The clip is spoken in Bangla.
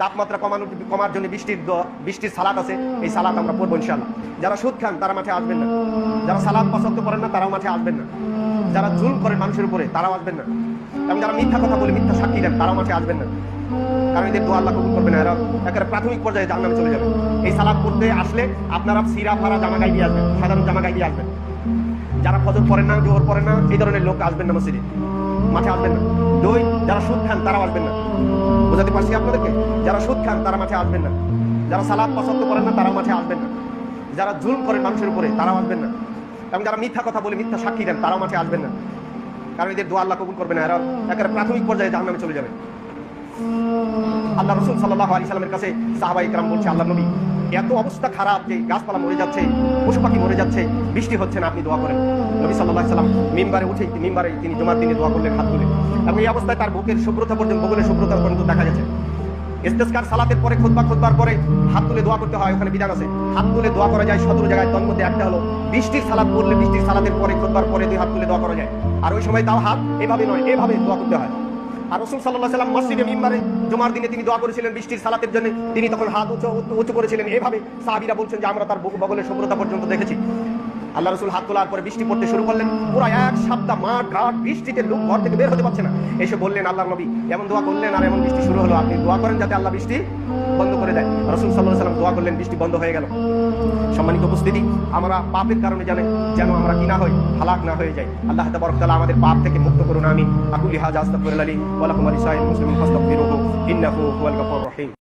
তাপমাত্রা কমার জন্য বৃষ্টির সালাত আছে, এই সালাত আমরা পড়বো ইনশাআল্লাহ। যারা সুদ খান তারা মাঠে আসবেন না, যারা সালাত পছন্দ করেন না তারাও মাঠে আসবেন না, যারা জুলম করেন মানুষের উপরে তারাও আসবেন না, এবং যারা মিথ্যা কথা বলে মিথ্যা সাক্ষী দেন তারাও মাঠে আসবেন না, কারণ এদের দোয়া আল্লাহ কবুল করবে না, এরা একেবারে প্রাথমিক পর্যায়ে জাহান্নামে চলে যাবে। এই সালাত পড়তে আসলে আপনারা সিরা ফারা জামা গায়ে দিয়ে আসবেন, সাধারণ জামা গায়ে দিয়ে আসবেন। যারা ফজর পড়েন না, জোহর পড়েন না, এই ধরনের লোক আসবেন না মসজিদে, মাঠে আসবেন না। দুই, যারা সুদ খান তারাও আসবেন না। বুঝাতে পারছি আপনাদেরকে? যারা সুদ খান তারা মাঠে আসবেন না, যারা সালাত পছন্দ করেন না তারাও মাঠে আসবেন না, যারা জুলম করেন মানুষের উপরে তারাও আসবেন না, এবং যারা মিথ্যা কথা বলে মিথ্যা সাক্ষী দেন তারাও মাঠে আসবেন না, কারণ এদের দোয়া আল্লাহ কবুল করবে না, এরা একেবারে প্রাথমিক পর্যায়ে জাহান্নামে চলে যাবে। আল্লাহ রাসূল সাল্লাল্লাহু আলাইহি সাল্লামের কাছে সাহাবায়ে কেরাম বলছে, আল্লাহ নবী, এত অবস্থা খারাপ যে গাছপালা মরে যাচ্ছে, পশু পাখি মরে যাচ্ছে, বৃষ্টি হচ্ছে না, আপনি দোয়া করেন। নবী সাল্লাল্লাহু আলাইহি সাল্লাম মিম্বারে তিনি জুমার দিনে দোয়া করলেন হাত তুলে, এবং এই অবস্থায় তার বুকের শুভ্রতা পর্যন্ত, বগলের শুভ্রতা পর্যন্ত দেখা গেছে। ইস্তেসকার সালাতের পরে খুতবার পরে হাত তুলে দোয়া করতে হয়, ওখানে বিধান আছে, হাত তুলে দোয়া করা যায় 17 জায়গায়। তার মধ্যে একটা হলো বৃষ্টির সালাত পড়লে বৃষ্টির সালাতের পরে খুতবার পরে 2 হাত তুলে দোয়া করা যায়, আর ওই সময় তাও হাত এভাবে নয়, এভাবে দোয়া করতে হয়। আর রাসূল সাল্লাল্লাহু আলাইহি ওয়াসাল্লাম মসজিদে মিম্বারে জুমার দিনে তিনি দোয়া করেছিলেন বৃষ্টির সালাতের জন্য, তিনি তখন হাত উঁচু করেছিলেন এভাবে। সাহাবীরা বলছেন যে আমরা তার বগলের শুভ্রতা পর্যন্ত দেখেছি। আল্লাহ রাসূল হাত তোলার পরে বৃষ্টি পড়তে শুরু করলেন, পুরো এক সপ্তাহ মাঠ ঘাট বৃষ্টিতে লোক ঘর থেকে বের হতে পারছে না। এসে বললেন, আল্লাহর নবী এমন দোয়া করলেন আর এমন বৃষ্টি শুরু হলো, আপনি দোয়া করেন যাতে আল্লাহ বৃষ্টি বন্ধ করে দেয়। রাসূল সাল্লাল্লাহু আলাইহি ওয়াসাল্লাম দোয়া করলেন, বৃষ্টি বন্ধ হয়ে গেল। সম্মানিত উপস্থিতি, আমরা পাপের কারণে যেন আমরা কি না হই, হালাক না হয়ে যাই। আল্লাহ তাবারক ওয়া তাআলা আমাদের পাপ থেকে মুক্ত করুন, আমিন। আকুলি হাযা আস্তাগফিরুল্লাহ লি ওয়া লাকুম ওয়া লিসাইরিল মুসলিমিন ফাস্তাগফিরুহু ইন্নাহু হুয়াল গফুরুর রহিম।